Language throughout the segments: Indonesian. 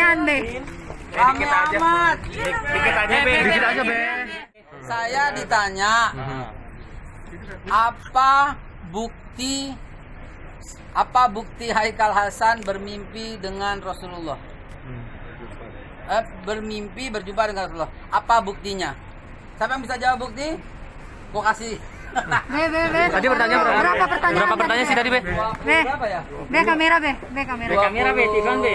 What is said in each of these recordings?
pertanyaan, Be. Rame amat. Dikit aja, Be. Dikit aja, Be. Saya ditanya, apa bukti Haikal Hasan bermimpi dengan Rasulullah? Bermimpi berjumpa dengan Rasulullah. Apa buktinya? Siapa yang bisa jawab bukti? Gua kasih. Be. Tadi bertanya Berapa pertanyaan? Berapa pertanyaan sih tadi, Be? Be. Berapa ya? Be kamera, Be. Be kamera. Kamera, Be. Tifan, Be.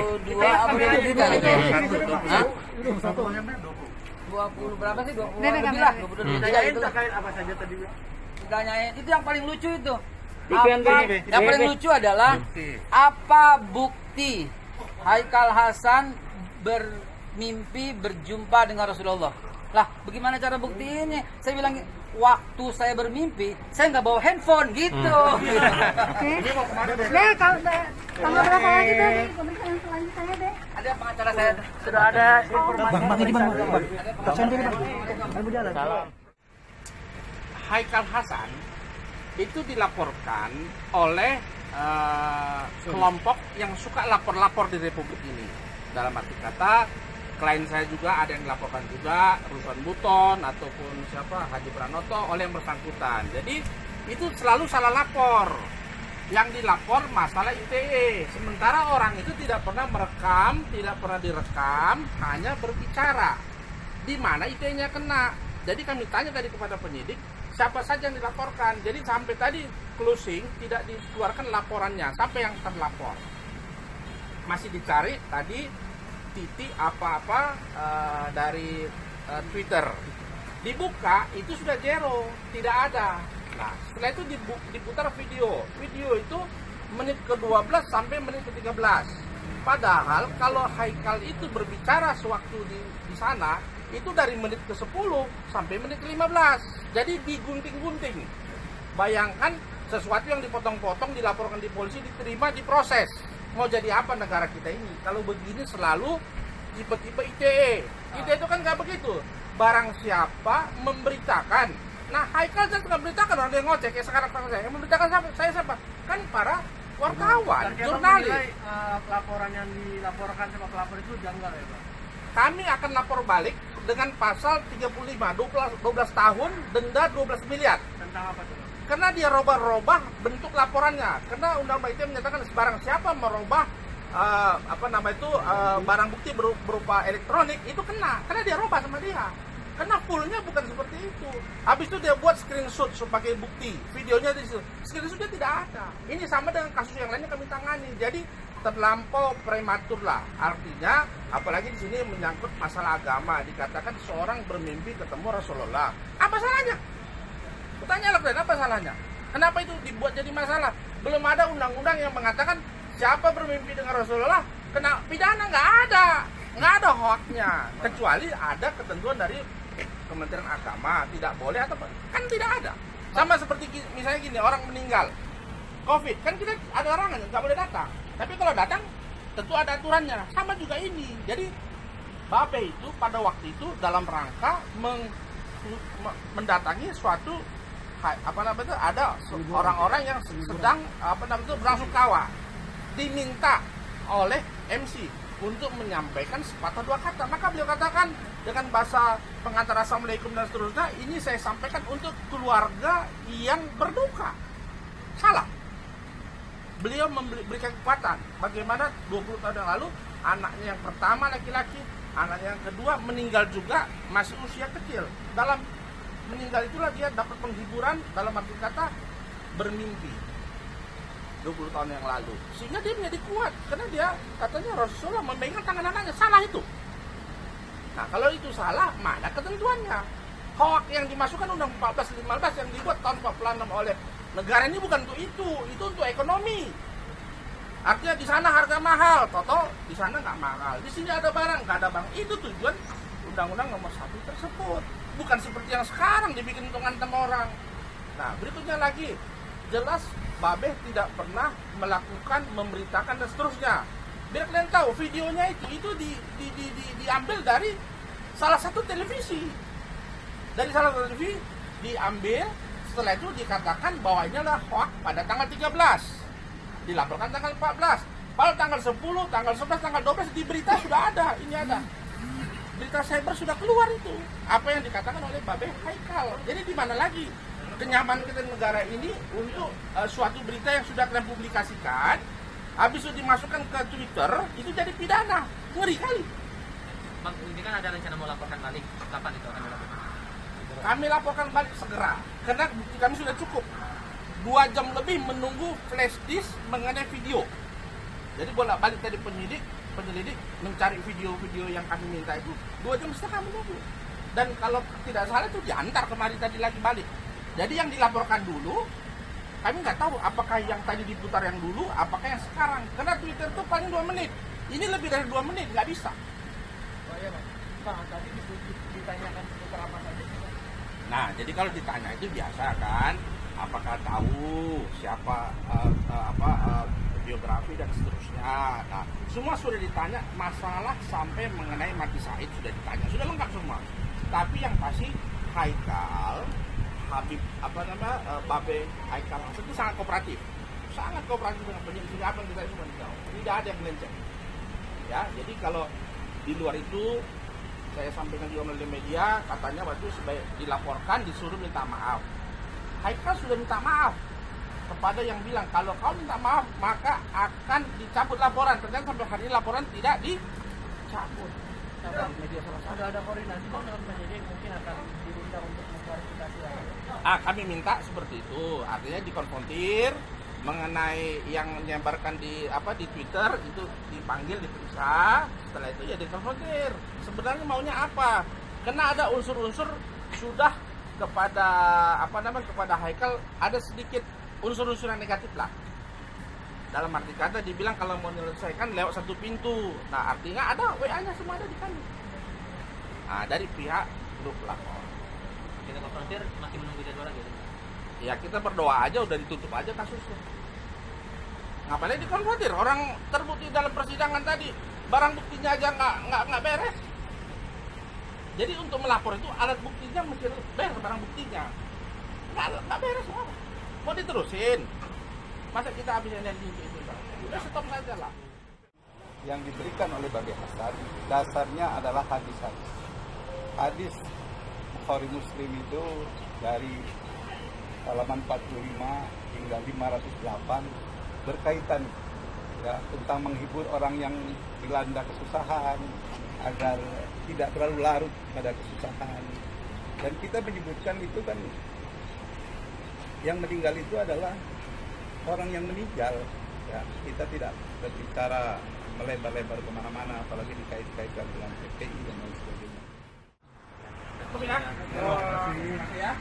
20 berapa sih? 20 Be, lebih kamera, lah. Be. 22 Ditanyain itu lah. terkait apa saja tadi? Ditanyain itu yang paling lucu itu. Tifan, Be. Yang paling lucu adalah apa bukti Haikal Hasan bermimpi berjumpa dengan Rasulullah? Lah, bagaimana cara buktiinnya? Saya bilang waktu saya bermimpi, saya nggak bawa handphone gitu. Oke. Be, tanggal berapa lagi, Be? Pemeriksaan selanjutnya, Be. Ada pengacara saya. Sudah ada informasi. Bang, ini Bang. Salam. Haikal Hasan itu dilaporkan oleh kelompok yang suka lapor-lapor di Republik ini. Dalam arti kata, klien saya juga ada yang dilaporkan juga, Ruslan Buton ataupun siapa Haji Pranoto oleh yang bersangkutan. Jadi itu selalu salah lapor. Yang dilapor masalah ITE. Sementara orang itu tidak pernah merekam, tidak pernah direkam, hanya berbicara. Di mana ITE-nya kena. Jadi kami tanya tadi kepada penyidik, siapa saja yang dilaporkan. Jadi sampai tadi closing tidak dikeluarkan laporannya sampai yang terlapor. Masih dicari tadi titik apa-apa dari Twitter. Dibuka itu sudah zero, tidak ada. Nah, setelah itu diputar video. Video itu menit ke-12 sampai menit ke-13. Padahal kalau Haikal itu berbicara sewaktu di sana itu dari menit ke-10 sampai menit ke-15. Jadi digunting-gunting. Bayangkan sesuatu yang dipotong-potong, dilaporkan di polisi, diterima, diproses. Mau jadi apa negara kita ini? Kalau begini selalu tiba-tiba ITE. ITE itu kan nggak begitu. Barang siapa memberitakan. Nah, Haikal kan nggak memberitakan, orang yang ngoceh kayak sekarang saya. Yang memberitakan siapa? Kan para wartawan, jurnalis. Laporan yang dilaporkan sama pelapor itu janggal ya, Pak? Kami akan lapor balik dengan pasal 35, 12 tahun, denda 12 miliar. Tentang apa tuh, Pak? Karena dia robah-robah bentuk laporannya. Karena undang-undang ITE menyatakan barang siapa merubah barang bukti berupa elektronik itu kena. Karena dia robah sama dia. Karena fullnya bukan seperti itu. Habis itu dia buat screenshot sebagai bukti. Videonya di situ. Screenshotnya tidak ada. Ini sama dengan kasus yang lainnya kami tangani. Jadi terlampau prematur lah. Artinya, apalagi di sini menyangkut masalah agama. Dikatakan seorang bermimpi ketemu Rasulullah. Apa salahnya? Bertanya lah, apa salahnya? Kenapa itu dibuat jadi masalah? Belum ada undang-undang yang mengatakan siapa bermimpi dengan Rasulullah kena pidana, nggak ada hoaknya. Kecuali ada ketentuan dari Kementerian Agama, tidak boleh atau kan tidak ada. Sama seperti misalnya gini, orang meninggal COVID, kan kita ada larangan nggak boleh datang. Tapi kalau datang tentu ada aturannya. Sama juga ini. Jadi Babe itu pada waktu itu dalam rangka mendatangi suatu ada orang-orang yang sedang berlangsungkawa, diminta oleh MC untuk menyampaikan sepatah dua kata. Maka beliau katakan dengan bahasa pengantar assalamualaikum dan seterusnya, ini saya sampaikan untuk keluarga yang berduka. Salah. Beliau memberikan kekuatan. Bagaimana 20 tahun yang lalu anaknya yang pertama laki-laki, anaknya yang kedua meninggal juga masih usia kecil. Dalam meninggal itulah dia dapat penghiburan, dalam arti kata bermimpi 20 tahun yang lalu, sehingga dia menjadi kuat karena dia katanya Rasulullah memegang tangan anaknya. Salah itu. Nah, kalau itu salah, mana ketentuannya? Hoak yang dimasukkan undang 14-15 yang dibuat tahun 46 oleh negara ini bukan untuk itu untuk ekonomi. Artinya di sana harga mahal, toto di sana nggak mahal, di sini ada barang nggak ada barang. Itu tujuan undang-undang nomor 1 tersebut. Bukan seperti yang sekarang dibikin untuk ngantem orang. Nah, berikutnya lagi, jelas Babe tidak pernah melakukan, memberitakan dan seterusnya. Biar kalian tahu, videonya itu diambil dari salah satu televisi. Dari salah satu televisi diambil, setelah itu dikatakan bahwa ini adalah hoax pada tanggal 13. Dilaporkan tanggal 14. Padahal tanggal 10, tanggal 11, tanggal 12 di berita sudah ada, ini ada. Berita cyber sudah keluar itu. Apa yang dikatakan oleh Babe Haikal. Jadi di mana lagi kenyamanan kita negara ini untuk suatu berita yang sudah kalian publikasikan, habis itu dimasukkan ke Twitter, itu jadi pidana. Ngeri kali. Bang, ini kan ada rencana mau laporkan balik. Kapan itu akan dilakukan? Kami laporkan balik segera, karena bukti kami sudah cukup. 2 jam lebih menunggu flash disk mengenai video. Jadi bolak-balik tadi penyelidik mencari video-video yang kami minta itu 2 jam setengah menunggu. Dan kalau tidak salah itu diantar kemarin tadi lagi balik. Jadi yang dilaporkan dulu, kami nggak tahu apakah yang tadi diputar yang dulu, apakah yang sekarang. Karena Twitter itu paling 2 menit. Ini lebih dari 2 menit, nggak bisa. Oh iya Bang, tadi ditanyakan seputar apa saja. Nah, jadi kalau ditanya itu biasa kan, apakah tahu siapa biografi dan seterusnya. Nah, semua sudah ditanya, masalah sampai mengenai Mati Said sudah ditanya, sudah lengkap semua. Tapi yang pasti Haikal, Habib Babe Haikal itu sangat kooperatif dengan penyidik. Apa yang kita semua tahu, tidak ada yang melenceng. Ya, jadi kalau di luar itu saya sampaikan juga melalui media, katanya waktu sebaik dilaporkan disuruh minta maaf. Haikal sudah minta maaf kepada yang bilang kalau kau minta maaf maka akan dicabut laporan. Ternyata sampai hari ini laporan tidak dicabut. Media sudah ada koordinasi Bang dengan penyidik, mungkin akan diminta untuk mengklarifikasi. Kami minta seperti itu, artinya dikonfrontir mengenai yang menyebarkan di Twitter itu dipanggil, diperiksa, setelah itu ya dikonfrontir. Sebenarnya maunya apa? Karena ada unsur-unsur sudah kepada kepada Haikal ada sedikit unsur-unsur yang negatif lah. Dalam arti kata dibilang kalau mau menyelesaikan lewat satu pintu. Nah, artinya ada WA-nya semua ada di kami. Nah, dari pihak grup lapor. Kita konfrontir masih menunggu jadwal lagi. Ya kita berdoa aja udah ditutup aja kasusnya. Ngapain dikonfrontir? Orang terbukti dalam persidangan tadi barang buktinya aja nggak beres. Jadi untuk melapor itu alat buktinya mesti beres, barang buktinya nggak beres semua. Mau diterusin? Masa kita habis energi itu? Udah stop saja lah. Yang diberikan oleh Babe Hasan dasarnya adalah hadis-hadis. Hadis Bukhari Muslim itu dari halaman 45 hingga 508 berkaitan ya tentang menghibur orang yang dilanda kesusahan agar tidak terlalu larut pada kesusahan. Dan kita menyebutkan itu kan yang meninggal itu adalah orang yang meninggal. Ya, kita tidak berbicara melebar-lebar kemana-mana, apalagi dikait-kaitkan dengan PPI dan lain sebagainya. Terima kasih ya.